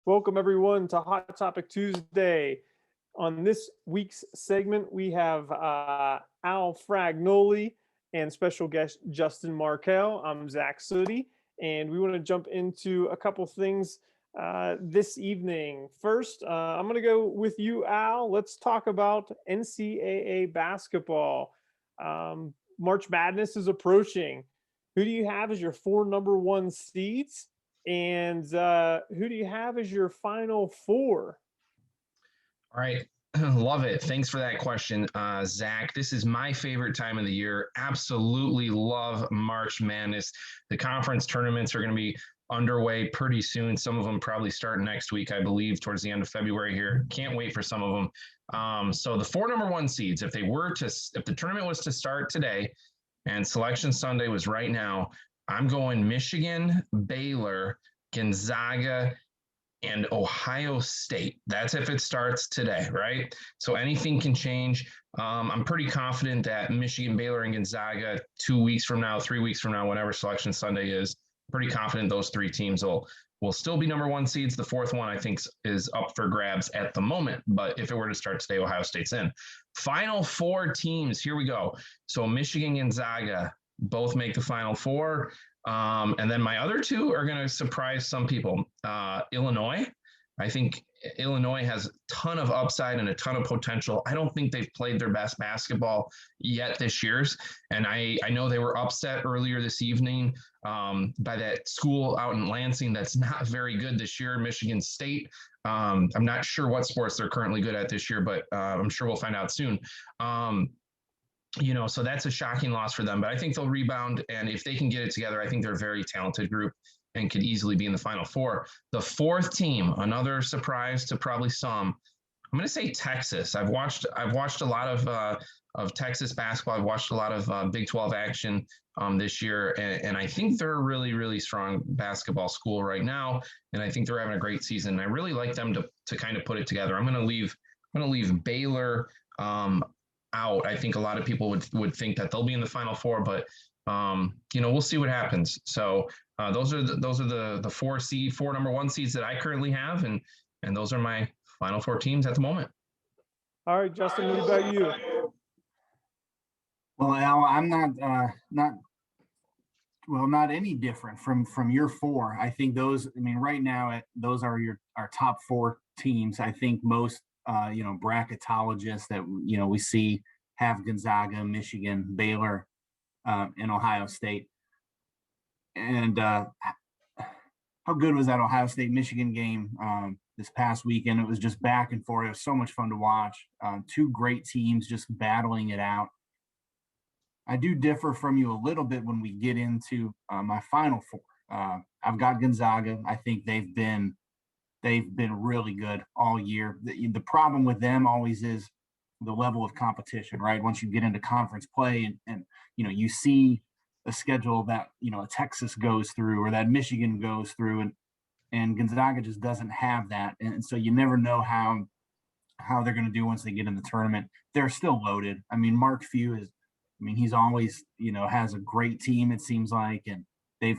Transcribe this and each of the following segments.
Welcome, everyone, to Hot Topic Tuesday. On this week's segment, we have Al Fragnoli and special guest Justin Marckel. I'm Zach Sooty, and we want to jump into a couple things this evening. First, I'm going to go with you, Al. Let's talk about NCAA basketball. March Madness is approaching. Who do you have as your four number one seeds? And who do you have as your final four? All right. Love it. Thanks for that question, Zach. This is my favorite time of the year. Absolutely love March Madness. The conference tournaments are going to be underway pretty soon. Some of them probably start next week, I believe, towards the end of February here. Can't wait for some of them. So the four number one seeds, if the tournament was to start today and Selection Sunday was right now, I'm going Michigan, Baylor, Gonzaga, and Ohio State. That's if it starts today, right? So anything can change. I'm pretty confident that Michigan, Baylor, and Gonzaga 2 weeks from now, 3 weeks from now, whenever Selection Sunday is, pretty confident those three teams will still be number one seeds. The fourth one, I think, is up for grabs at the moment. But if it were to start today, Ohio State's in. Final four teams, here we go. So Michigan, Gonzaga, both make the Final Four. And then my other two are going to surprise some people. Illinois, I think Illinois has a ton of upside and a ton of potential. I don't think they've played their best basketball yet this year. And I know they were upset earlier this evening by that school out in Lansing that's not very good this year, Michigan State. I'm not sure what sports they're currently good at this year, but I'm sure we'll find out soon. So that's a shocking loss for them, but I think they'll rebound. And if they can get it together, I think they're a very talented group and could easily be in the Final Four. The fourth team, another surprise to probably some, I'm going to say Texas. I've watched a lot of Texas basketball. I've watched a lot of Big 12 action this year, and I think they're a really, really strong basketball school right now, and I think they're having a great season. I really like them to kind of put it together. I'm going to leave Baylor out. I think a lot of people would think that they'll be in the Final Four, but we'll see what happens. So those are the four number one seeds that I currently have, and those are my Final Four teams at the moment. All right, Justin, what about you? Well, Al, I'm not any different from your four. I think right now those are our top four teams. I think most bracketologists that we see have Gonzaga, Michigan, Baylor, and Ohio State. And how good was that Ohio State Michigan game this past weekend? It was just back and forth. It was so much fun to watch. Two great teams just battling it out. I do differ from you a little bit when we get into my Final Four. I've got Gonzaga. I think they've been really good all year. The problem with them always is the level of competition, right? Once you get into conference play and you see a schedule that, a Texas goes through or that Michigan goes through and Gonzaga just doesn't have that. And so you never know how they're going to do once they get in the tournament. They're still loaded. I mean, Mark Few he's always, has a great team, it seems like, and they've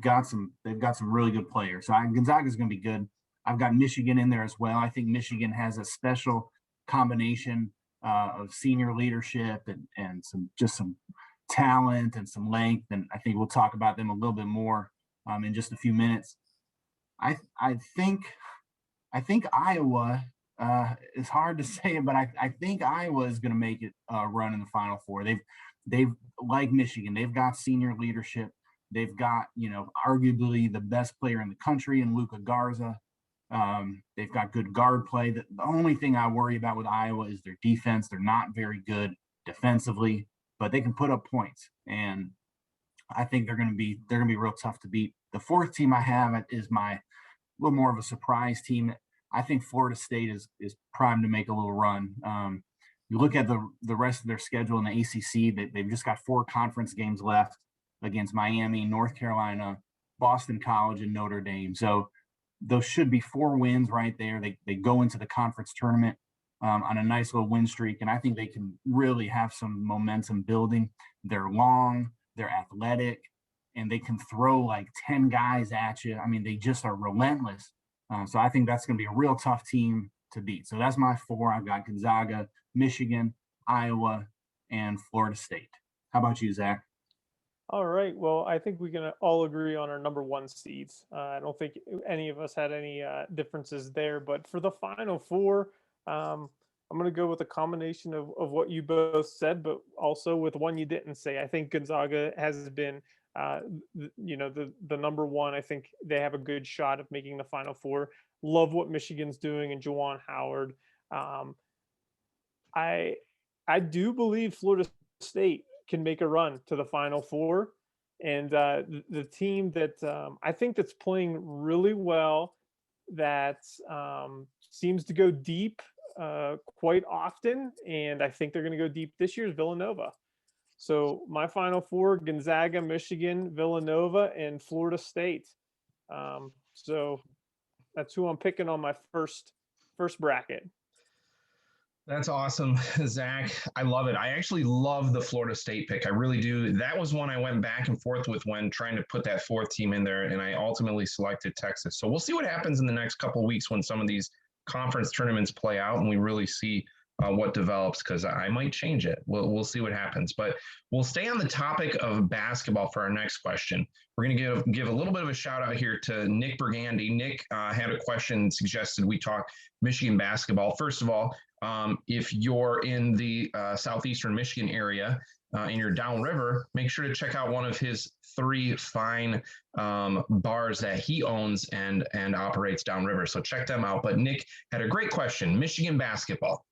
got some really good players. So Gonzaga is going to be good. I've got Michigan in there as well. I think Michigan has a special combination of senior leadership and some talent and some length. And I think we'll talk about them a little bit more in just a few minutes. I think Iowa, it's hard to say it, but I think Iowa is going to make it run in the Final Four. They've like Michigan, they've got senior leadership. They've got, arguably the best player in the country in Luka Garza. They've got good guard play. The only thing I worry about with Iowa is their defense. They're not very good defensively, but they can put up points. And I think they're going to be real tough to beat. The fourth team I have is a little more of a surprise team. I think Florida State is primed to make a little run. You look at the rest of their schedule in the ACC, they've just got 4 conference games left against Miami, North Carolina, Boston College, and Notre Dame. So those should be 4 wins right there. They go into the conference tournament on a nice little win streak, and I think they can really have some momentum building. They're long, they're athletic, and they can throw like 10 guys at you. I mean, they just are relentless. So I think that's going to be a real tough team to beat. So that's my 4. I've got Gonzaga, Michigan, Iowa, and Florida State. How about you, Zach? All right. Well, I think we can all agree on our number 1 seeds. I don't think any of us had any differences there. But for the Final Four, I'm going to go with a combination of what you both said, but also with one you didn't say. I think Gonzaga has been, the number 1. I think they have a good shot of making the Final Four. Love what Michigan's doing and Juwan Howard. I do believe Florida State can make a run to the Final Four. And the team that I think that's playing really well, that seems to go deep quite often, and I think they're going to go deep this year, is Villanova. So my Final Four: Gonzaga, Michigan, Villanova, and Florida State. So that's who I'm picking on my first bracket. That's awesome, Zach. I love it. I actually love the Florida State pick. I really do. That was one I went back and forth with when trying to put that 4th team in there, and I ultimately selected Texas. So we'll see what happens in the next couple of weeks when some of these conference tournaments play out and we really see what develops, because I might change it. We'll see what happens. But we'll stay on the topic of basketball for our next question. We're going to give a little bit of a shout out here to Nick Burgandy. Nick had a question, suggested we talk Michigan basketball. First of all, if you're in the southeastern Michigan area and you're downriver, make sure to check out one of his 3 fine bars that he owns and operates downriver. So check them out. But Nick had a great question: Michigan basketball.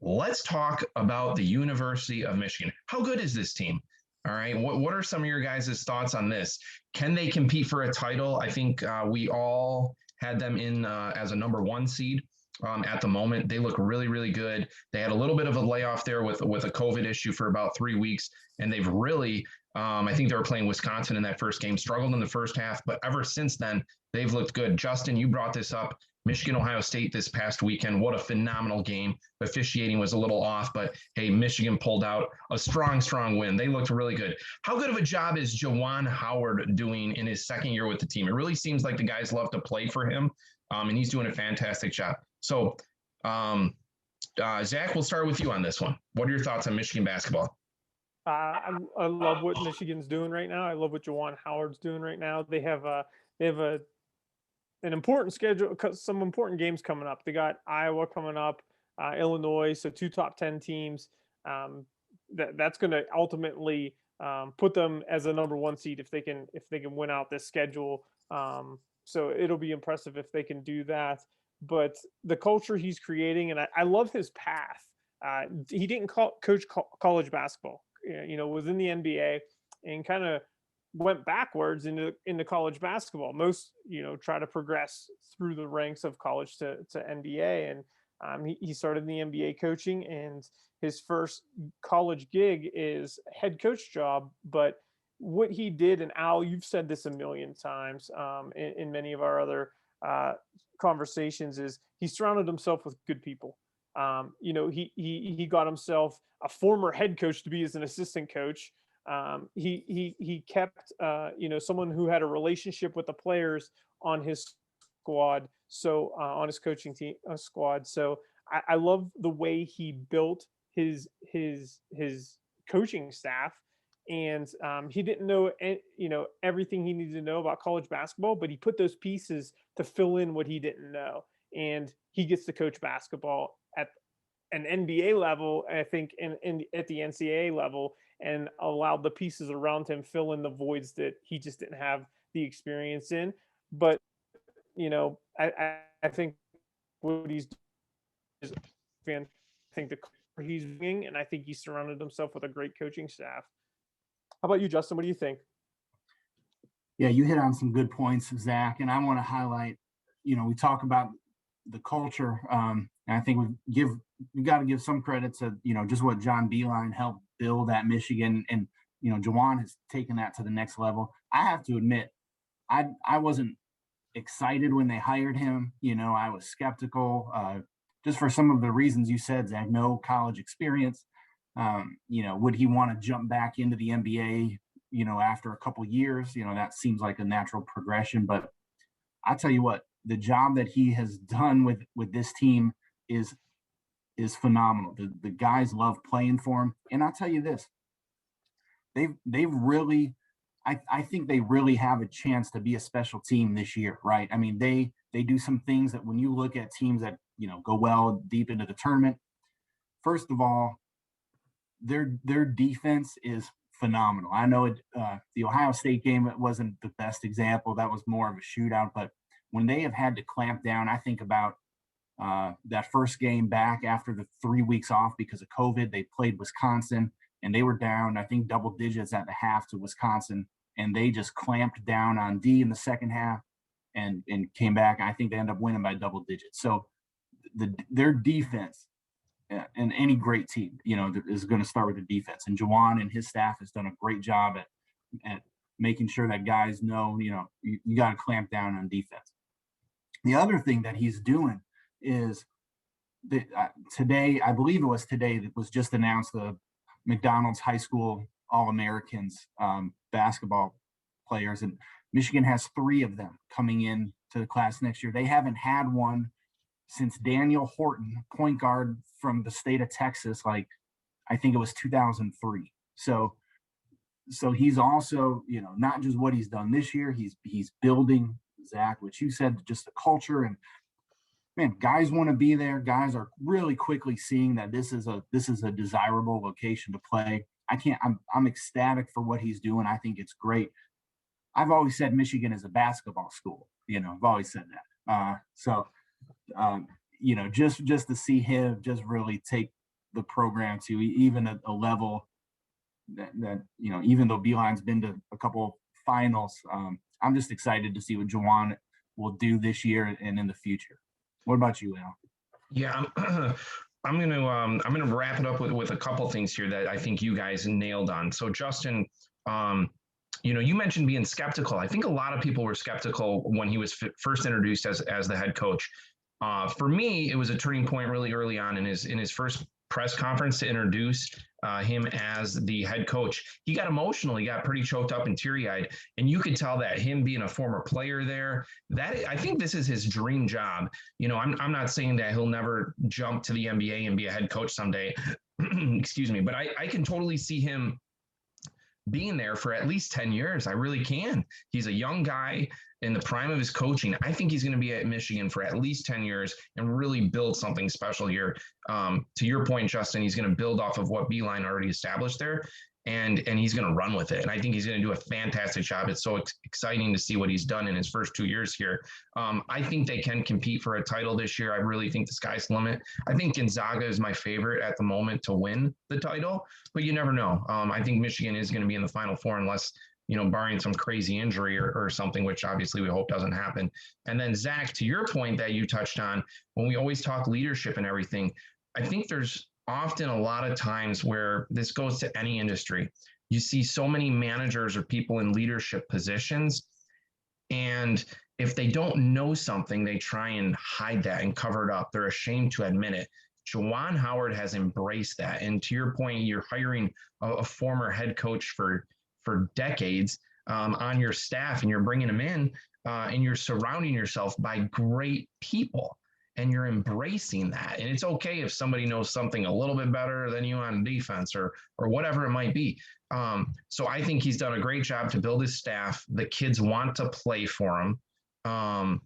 Let's talk about the University of Michigan. How good is this team? All right. What are some of your guys' thoughts on this? Can they compete for a title? I think we all had them in as a number 1 seed. At the moment, they look really, really good. They had a little bit of a layoff there with a COVID issue for about 3 weeks, and they've really, I think they were playing Wisconsin in that first game, struggled in the first half, but ever since then, they've looked good. Justin, you brought this up. Michigan, Ohio State this past weekend. What a phenomenal game. Officiating was a little off, but hey, Michigan pulled out a strong win. They looked really good. How good of a job is Juwan Howard doing in his 2nd year with the team? It really seems like the guys love to play for him, and he's doing a fantastic job. So, Zach, we'll start with you on this one. What are your thoughts on Michigan basketball? I love what Michigan's doing right now. I love what Juwan Howard's doing right now. They have an important schedule, some important games coming up. They got Iowa coming up, Illinois, so 2 top 10 teams. That's going to ultimately put them as a number 1 seed if they can win out this schedule. So it'll be impressive if they can do that. But the culture he's creating, and I love his path. He didn't coach college basketball, was in the NBA and kind of went backwards into college basketball. Most, try to progress through the ranks of college to NBA. And he started in the NBA coaching, and his first college gig is head coach job. But what he did, and Al, you've said this a million times in many of our other conversations, is he surrounded himself with good people. He got himself a former head coach to be as an assistant coach. He kept someone who had a relationship with the players on his squad, so on his coaching team squad. So I love the way he built his coaching staff. And he didn't know, everything he needed to know about college basketball, but he put those pieces to fill in what he didn't know. And he gets to coach basketball at an NBA level, I think, and at the NCAA level, and allowed the pieces around him fill in the voids that he just didn't have the experience in. But, I think what he's doing is I think he's doing, and I think he surrounded himself with a great coaching staff. How about you, Justin? What do you think? Yeah, you hit on some good points, Zach, and I want to highlight, we talk about the culture, and I think we got to give some credit to, just what John Beilein helped build at Michigan, and, Juwan has taken that to the next level. I have to admit, I wasn't excited when they hired him. I was skeptical, just for some of the reasons you said, Zach. No college experience. Would he want to jump back into the NBA, after a couple years, that seems like a natural progression. But I tell you what, the job that he has done with this team is phenomenal. The guys love playing for him. And I'll tell you this, they've really, I think they really have a chance to be a special team this year, right? I mean, they do some things that when you look at teams that, go well deep into the tournament, first of all, their defense is phenomenal. I know the Ohio State game, it wasn't the best example. That was more of a shootout. But when they have had to clamp down, I think about that first game back after the 3 weeks off because of COVID. They played Wisconsin, and they were down, I think, double digits at the half to Wisconsin, and they just clamped down on D in the second half and came back. I think they ended up winning by double digits. So their defense, and any great team, is going to start with the defense. And Juwan and his staff has done a great job at making sure that guys know, you got to clamp down on defense. The other thing that he's doing is that today, I believe it was today, that was just announced the McDonald's High School All-Americans basketball players, and Michigan has 3 of them coming in to the class next year. They haven't had one since Daniel Horton, point guard from the state of Texas, I think it was 2003. So he's also, not just what he's done this year, he's building, Zach, what you said, just the culture. And man, guys want to be there. Guys are really quickly seeing that this is a desirable location to play. I'm ecstatic for what he's doing. I think it's great. I've always said Michigan is a basketball school. I've always said that. Just to see him just really take the program to even a level that even though Beeline's been to a couple finals, I'm just excited to see what Juwan will do this year and in the future. What about you, Al? Yeah, I'm gonna wrap it up with a couple things here that I think you guys nailed on. So Justin, you mentioned being skeptical. I think a lot of people were skeptical when he was first introduced as the head coach. For me, it was a turning point really early on in his first press conference to introduce him as the head coach. He got emotional. He got pretty choked up and teary-eyed, and you could tell that him being a former player there, that I think this is his dream job. I'm not saying that he'll never jump to the NBA and be a head coach someday. Excuse me, but I can totally see him being there for at least 10 years. I really can. He's a young guy in the prime of his coaching. I think he's going to be at Michigan for at least 10 years and really build something special here. To your point, Justin, he's going to build off of what Beeline already established there, and he's going to run with it. And I think he's going to do a fantastic job. It's so exciting to see what he's done in his first 2 years here. I think they can compete for a title this year. I really think the sky's the limit. I think Gonzaga is my favorite at the moment to win the title, but you never know. I think Michigan is going to be in the Final Four unless, barring some crazy injury or something, which obviously we hope doesn't happen. And then Zach, to your point that you touched on, when we always talk leadership and everything, I think there's often a lot of times where this goes to any industry. You see so many managers or people in leadership positions, and if they don't know something, they try and hide that and cover it up. They're ashamed to admit it. Juwan Howard has embraced that. And to your point, you're hiring a former head coach for decades on your staff, and you're bringing them in and you're surrounding yourself by great people. And you're embracing that. And it's okay if somebody knows something a little bit better than you on defense or whatever it might be. So I think he's done a great job to build his staff. The kids want to play for him.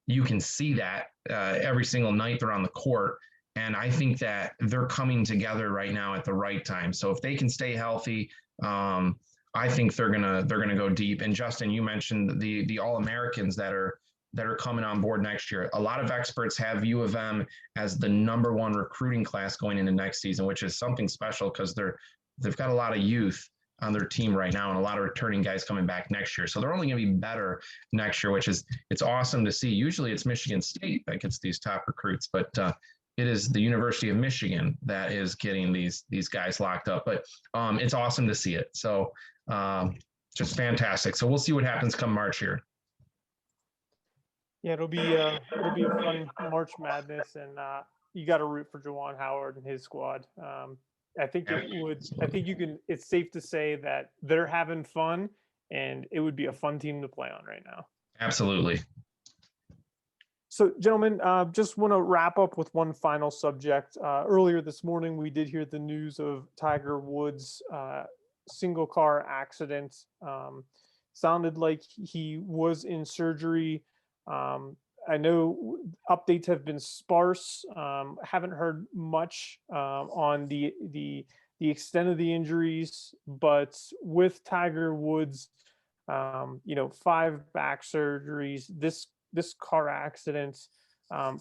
You can see that every single night they're on the court. And I think that they're coming together right now at the right time. So if they can stay healthy, I think they're gonna go deep. And Justin, you mentioned the All-Americans that are coming on board next year. A lot of experts have U of M as the #1 recruiting class going into next season, which is something special because they've got a lot of youth on their team right now and a lot of returning guys coming back next year. So they're only going to be better next year, it's awesome to see. Usually it's Michigan State that gets these top recruits, but it is the University of Michigan that is getting these guys locked up. But it's awesome to see it. So just fantastic. So we'll see what happens come March here. Yeah, it'll be a fun March Madness, and you got to root for Juwan Howard and his squad. I think it would. I think you can. It's safe to say that they're having fun, and it would be a fun team to play on right now. Absolutely. So, gentlemen, just want to wrap up with one final subject. Earlier this morning, we did hear the news of Tiger Woods' single car accident. Sounded like he was in surgery. I know updates have been sparse. Haven't heard much on the extent of the injuries, but with Tiger Woods, 5 back surgeries, this car accident.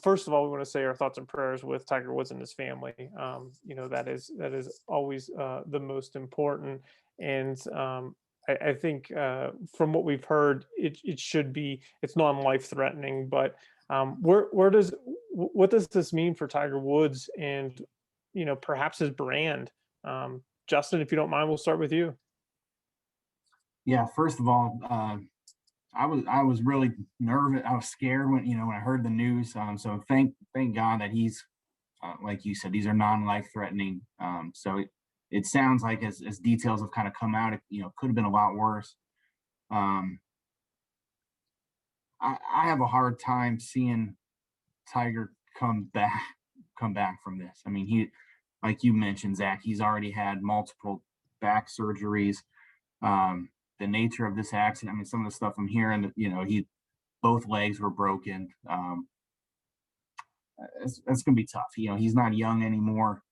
First of all, we want to say our thoughts and prayers with Tiger Woods and his family. That is always the most important. And I think from what we've heard, it's non-life threatening. But what does this mean for Tiger Woods and perhaps his brand? Justin, if you don't mind, we'll start with you. Yeah, first of all, I was really nervous. I was scared when I heard the news. So thank God that he's like you said, these are non-life threatening. So it sounds like as details have kind of come out, it could have been a lot worse. I have a hard time seeing Tiger come back from this. I mean, he, like you mentioned, Zach, he's already had multiple back surgeries. The nature of this accident, I mean, some of the stuff I'm hearing, both legs were broken. It's gonna be tough. He's not young anymore.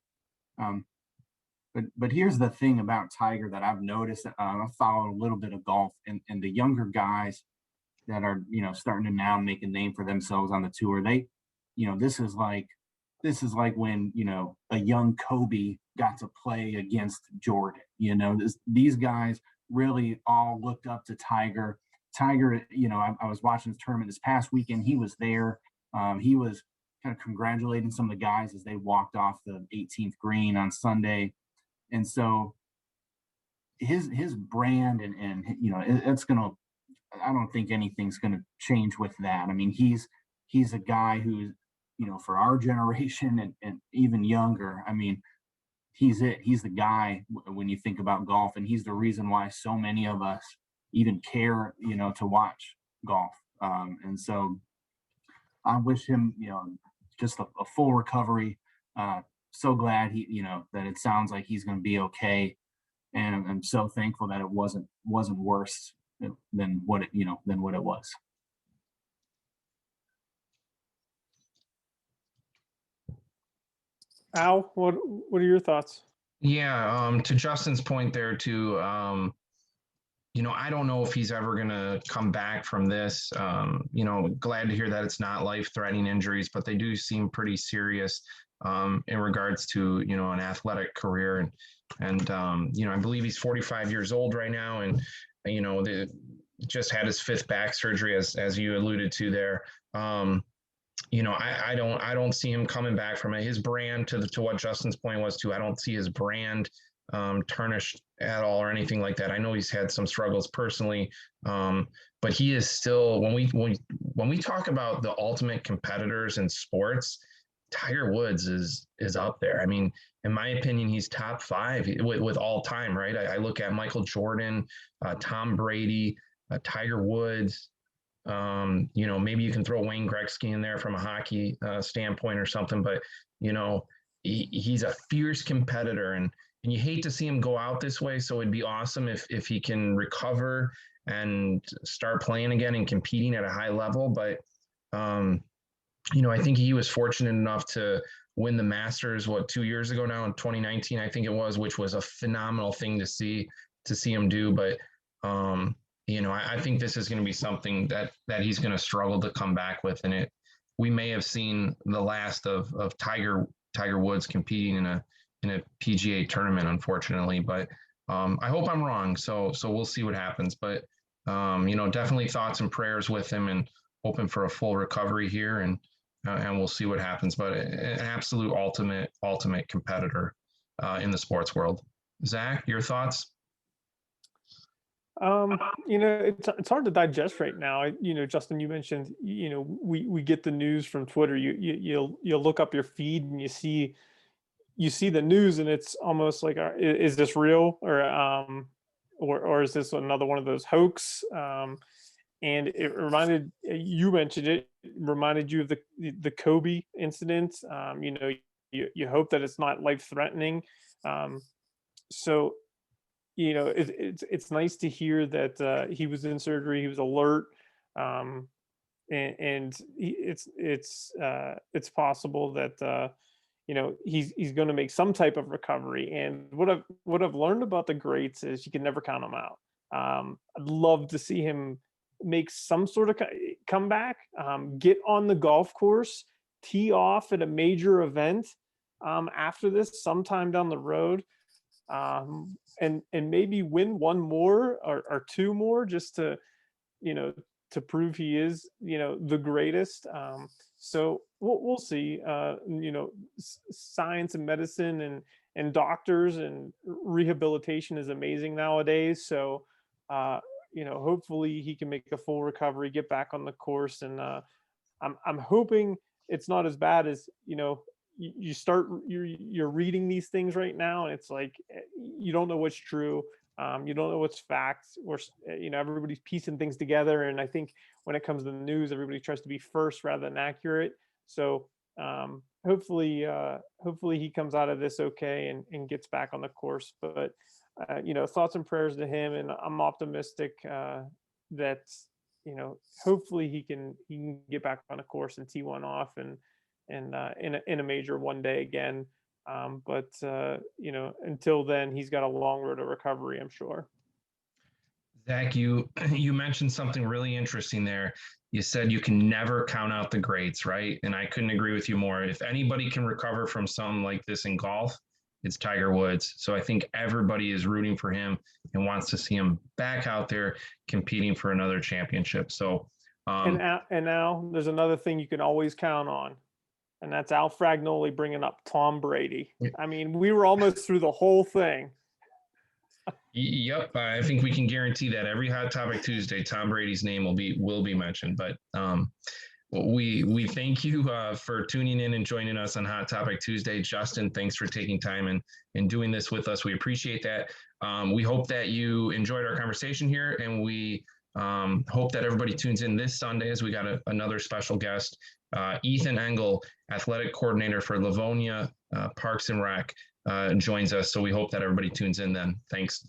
But here's the thing about Tiger that I've noticed. I've followed a little bit of golf, and the younger guys that are starting to now make a name for themselves on the tour. They, this is like when a young Kobe got to play against Jordan. These guys really all looked up to Tiger. Tiger, I was watching this tournament this past weekend. He was there. He was kind of congratulating some of the guys as they walked off the 18th green on Sunday. And so his brand and it's gonna, I don't think anything's gonna change with that. I mean, he's a guy who's, for our generation and even younger, I mean, he's the guy when you think about golf, and he's the reason why so many of us even care, to watch golf. And so I wish him, just a full recovery. So glad that it sounds like he's going to be okay, and I'm so thankful that it wasn't worse than what it was. Al, what are your thoughts? Yeah, to Justin's point there too, I don't know if he's ever going to come back from this. Glad to hear that it's not life-threatening injuries, but they do seem pretty serious in regards to, an athletic career. And I believe he's 45 years old right now, and, just had his 5th back surgery, as you alluded to there. I don't see him coming back from it. His brand, to what Justin's point was too, I don't see his brand tarnished at all or anything like that. I know he's had some struggles personally, but he is still, when we talk about the ultimate competitors in sports, Tiger Woods is up there. I mean, in my opinion, he's top 5 with all time, right? I look at Michael Jordan, Tom Brady, Tiger Woods. Maybe you can throw Wayne Gretzky in there from a hockey standpoint or something, but he's a fierce competitor, and you hate to see him go out this way. So it'd be awesome if he can recover and start playing again and competing at a high level. But I think he was fortunate enough to win the Masters 2 years ago now, in 2019, I think it was, which was a phenomenal thing to see him do. But I think this is going to be something that he's going to struggle to come back with, and we may have seen the last of Tiger Woods competing in a PGA tournament, unfortunately. But I hope I'm wrong. So we'll see what happens. But definitely thoughts and prayers with him, and hoping for a full recovery here, and we'll see what happens. But an absolute ultimate competitor in the sports world. Zach, your thoughts? It's hard to digest right now. Justin, you mentioned, we get the news from Twitter. You'll look up your feed and you see, you see the news and it's almost like, is this real, or is this another one of those hoax? And it reminded, you mentioned it, reminded you of the Kobe incident. You know, you hope that it's not life threatening. So, you know, it's nice to hear that he was in surgery, he was alert, and it's possible that you know, he's going to make some type of recovery. And what I've learned about the greats is you can never count them out. I'd love to see him make some sort of comeback, get on the golf course, tee off at a major event after this sometime down the road, and maybe win one more or two more, just to, you know, to prove he is, you know, the greatest. So we'll see. You know, science and medicine and doctors and rehabilitation is amazing nowadays. So you know, hopefully he can make a full recovery, get back on the course, and I'm hoping it's not as bad as, you know, you're reading these things right now, and it's like you don't know what's true. You don't know what's facts, or, you know, everybody's piecing things together. And I think when it comes to the news, everybody tries to be first rather than accurate. So hopefully he comes out of this okay and gets back on the course. But you know, thoughts and prayers to him, and I'm optimistic that, you know, hopefully he can get back on a course and tee one off and in a major one day again. But you know, until then, he's got a long road to recovery, I'm sure. Zach, you mentioned something really interesting there. You said you can never count out the greats, right? And I couldn't agree with you more. If anybody can recover from something like this in golf, it's Tiger Woods. So I think everybody is rooting for him and wants to see him back out there competing for another championship. So and now there's another thing you can always count on, and that's Al Fragnoli bringing up Tom Brady. I mean, we were almost through the whole thing. Yep, I think we can guarantee that every Hot Topic Tuesday, Tom Brady's name will be mentioned. But we thank you for tuning in and joining us on Hot Topic Tuesday. Justin, thanks for taking time and doing this with us. We appreciate that. We hope that you enjoyed our conversation here, and we hope that everybody tunes in this Sunday as we got another special guest, Ethan Engel, athletic coordinator for Livonia Parks and Rec, joins us. So we hope that everybody tunes in then. Thanks.